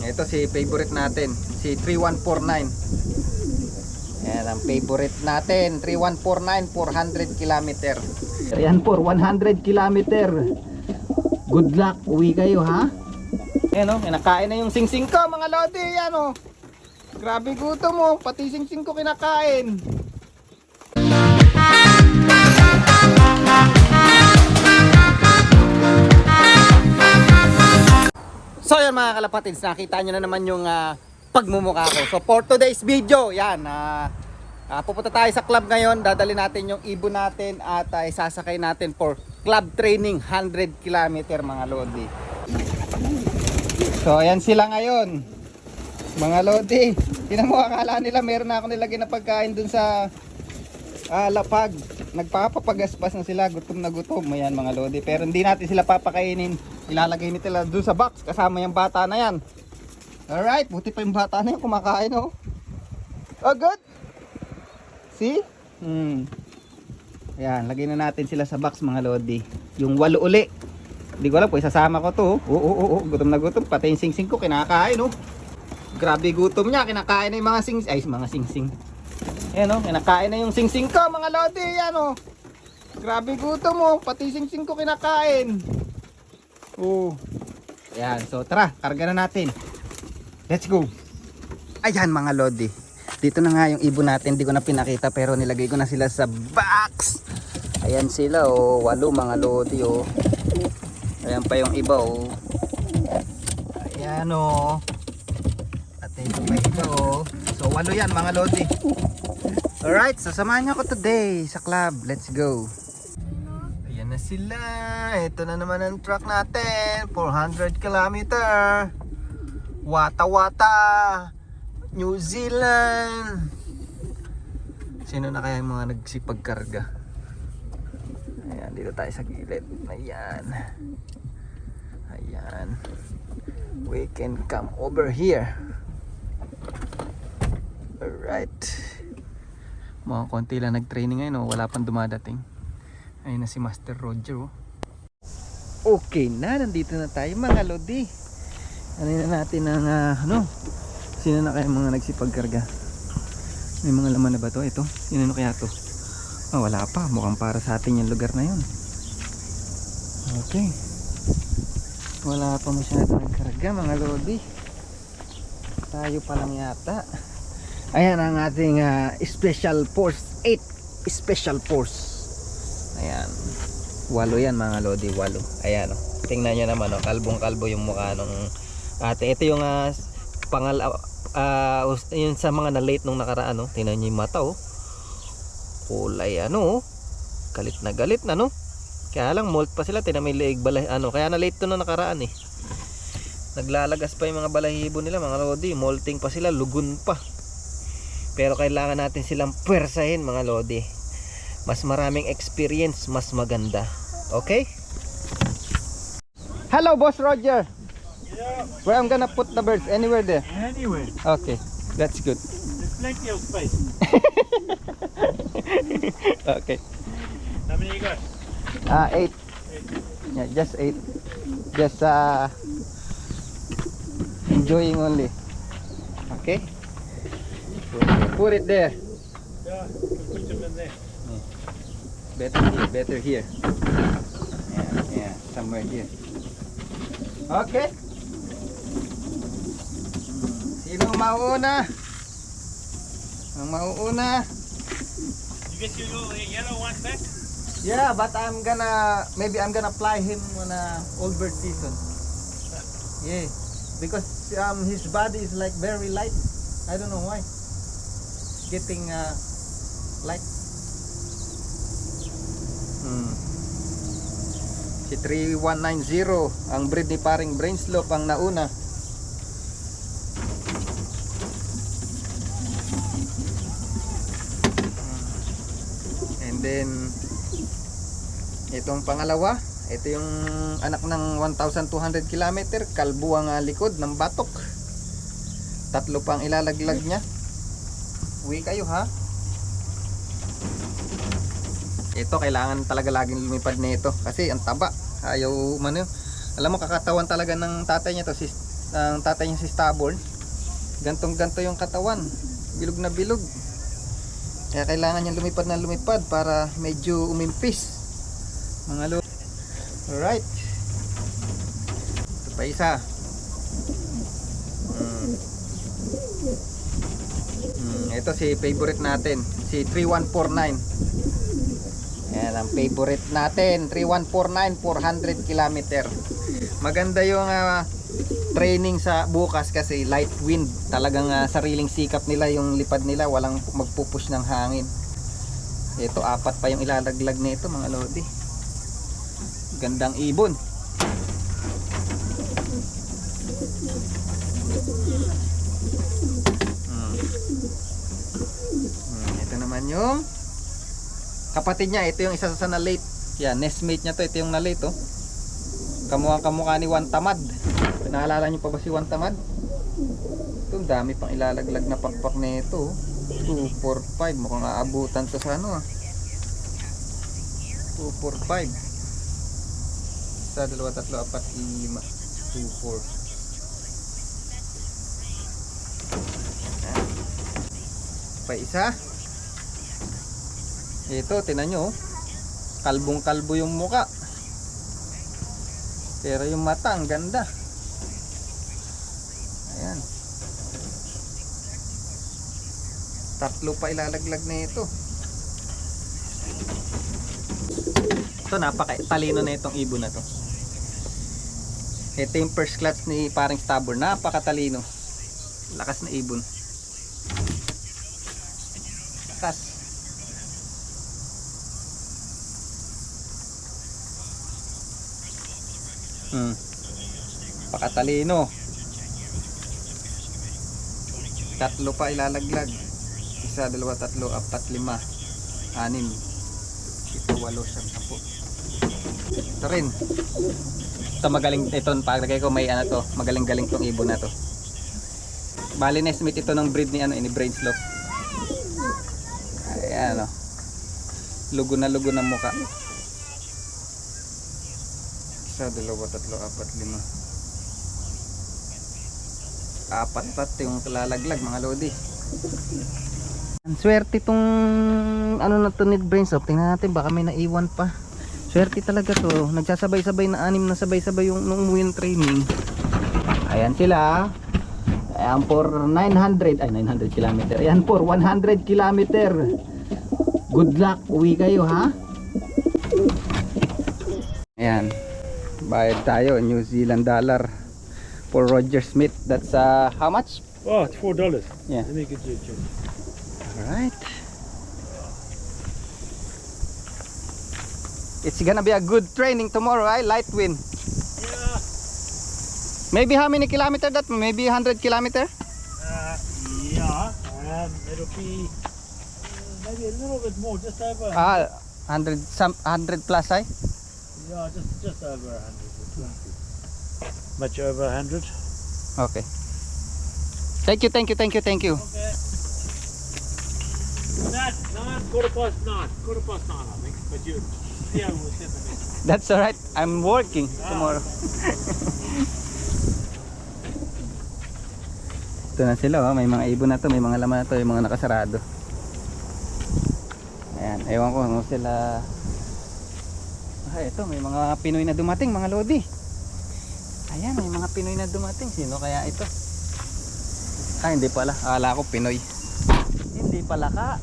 Ito si favorite natin, si 3149. Yan ang favorite natin, 3149, 400 kilometer. Ayan po, 100 kilometer. Good luck, uwi kayo ha. Ayan o, kinakain na yung singsing ko mga lodi. Ayan o, grabe gutom mo, pati singsing ko kinakain. So yan mga kalapatids, nakita nyo na naman yung pagmumukha ko. So for today's video, yan, pupunta tayo sa club ngayon. Dadali natin yung ibon natin at isasakay natin for club training 100 km mga lodi. So ayan sila ngayon mga lodi. Tinan mo, akala nila meron na ako nilagay na pagkain dun sa lapag. Nagpapapagaspas na sila, gutom na gutom. Ayan mga lodi, pero hindi natin sila papakainin. Ilalagay nila dun sa box kasama yung bata na yan. Alright, buti pa yung bata na yan kumakain oh. Oh good. See? Ayan, lagay na natin sila sa box mga lodi. Yung 8 uli. Hindi ko alam po, isasama ko to. Oo, gutom na gutom. Pati yung singsing ko kinakain oh. Grabe gutom niya, kinakain na yung mga singsing. Ay, mga singsing. Ayan oh, kinakain na yung singsing ko mga lodi. Ayan oh. Grabe gutom oh, pati singsing ko kinakain. Oh. Ayan, so tara, karga na natin. Let's go. Ayan mga lodi. Dito na nga yung ibon natin, hindi ko na pinakita pero nilagay ko na sila sa box. Ayan sila oh, 8 mga lodi oh. Ayan pa yung iba oh. Ayan oh. At ito pa iba oh. So 8 yan mga lodi. Alright, so samahan niyo ako today sa club. Let's go. Ayan na sila. Ito na naman ang truck natin. 400 kilometer. Wata-wata. New Zealand. Sino na kaya yung mga nagsipagkarga? Ayan, dito tayo sa gilid. Ayan. Ayan. We can come over here. Alright. Mga konti lang nag-training ngayon oh. Wala pang dumadating. Ayun na si Master Roger oh. Okay na, nandito na tayo mga lodi. Ano na natin ang sino na kaya mga nagsipagkarga? May mga laman na ba to? Ito? Sino kaya to? Oh, wala pa, mukhang para sa atin yung lugar na yun. Okay. Wala pa masyado nagkarga mga lodi. Tayo pa lang yata. Ayan ang ating Special Force 8 Special Force. Ayan 8 yan mga lodi, 8. Ayan o, tingnan nyo naman o, kalbong kalbo yung mukha nung ate. Ito yung yun sa mga na late nung nakaraan o. Tingnan nyo yung mata o, kulay galit na no. Kaya lang molt pa sila, tingnan may leeg balay kaya na late to nung nakaraan eh. Naglalagas pa yung mga balahibo nila mga lodi, molting pa sila, lugun pa. Pero kailangan natin silang pwersahin mga lodi. Mas maraming experience, mas maganda. Okay? Hello Boss Roger. Yeah, Where I'm gonna put the birds? Anywhere there? anyway, Okay, that's good. there's plenty of space. Okay. How many you got? 8. Yeah, just 8. Just enjoying only. Okay? Put it there. Yeah, put them in there. Better here. Yeah, somewhere here. Okay. Sino mauuna? Ang mauuna? You get your little yellow one back? Yeah, but maybe I'm gonna fly him on old bird season. Yeah, because his body is like very light. I don't know why. Getting light. Si 3190 ang breed ni paring Brainslope ang nauna. And then itong pangalawa, ito yung anak ng 1,200 km, kalbo ang likod ng batok. 3 pang ilalaglag niya. Uwi kayo ha. Ito kailangan talaga laging lumipad nito kasi ang taba. Ayaw man yun. Alam mo, kakatawan talaga ng tatay niya to, si ang tatay niya si Stubborn. Gantong ganto yung katawan, bilog na bilog. Kaya kailangan niya lumipad na lumipad para medyo umimpis mga lodi. Alright, ito pa isa. Ito si favorite natin, si 3149. Ayan ang favorite natin, 3149, 400 km. Maganda yung training sa bukas kasi light wind. Talagang sariling sikap nila yung lipad nila, walang magpupush ng hangin. Ito 4 pa yung ilalaglag nito mga lodi. Gandang ibon. Ito naman yung kapatid niya. Ito yung isa sa na late. Yan, nestmate niya to. Ito yung na late oh. Kamukha ni Juan Tamad. Naalala niyo pa ba si Juan Tamad? Ito, dami pang ilalaglag na pakpak na ito. 2, 4, 5. Mukhang aabutan to sa ano 2, 4, 5. Isa, 2, 3, 4, 5. 2, 4. Pa isa. Ito, tinan nyo. Kalbong kalbo yung muka. Pero yung mata, ang ganda. Ayan. 3 pa ilalaglag na ito. Ito, napaka-talino na itong ibon na to. Ito yung first class ni paring Stubborn. Napaka-talino. Lakas na ibon. Lakas. Pakatalino. 3 pa ilalaglag. 1, 2, 3, 4, 5, 6, 7, 8, 7, 8, 10. Ito rin. Ito magaling. Ito paglagay ko may ano to. Magaling-galing tong ibon na to. Bali na estimate ito ng breed ni ni Brainslope. Ayan o. Lugo na muka. 1, 2, 3, 4, 5. 4 pat yung lalaglag mga lodi. Ang swerte tong ano na to ni Brainslope. Tingnan natin baka may naiwan pa. Swerte talaga to. Nagsasabay-sabay na 6 na sabay-sabay yung nung umuwi ng training. Ayan sila. Ayan for 900 km. Ayan for 100 km. Good luck. Uwi kayo ha. Ayan. Bayad tayo. New Zealand dollar for Roger Smith. That's how much? Oh, it's $4. Yeah. Let me get you a check. Alright. It's gonna be a good training tomorrow, right? Light wind. Yeah. Maybe how many kilometers that? Maybe 100 kilometers? Yeah. It'll be maybe a little bit more, just over. 100 plus, eh? Yeah, just over 100. Much over 100. Okay. Thank you. Okay. That's 9:15. 9:15, I think. But you see how we'll set the next. That's alright. I'm working tomorrow. Ito na sila, oh. May mga ibon na to, may mga laman na to, yung mga nakasarado. Ayan, ewan ko ano sila. Ito, may mga Pinoy na dumating, mga lodi. Ayan, may mga Pinoy na dumating. Sino kaya ito? Hindi pala. Akala ko Pinoy. Hindi pala ka.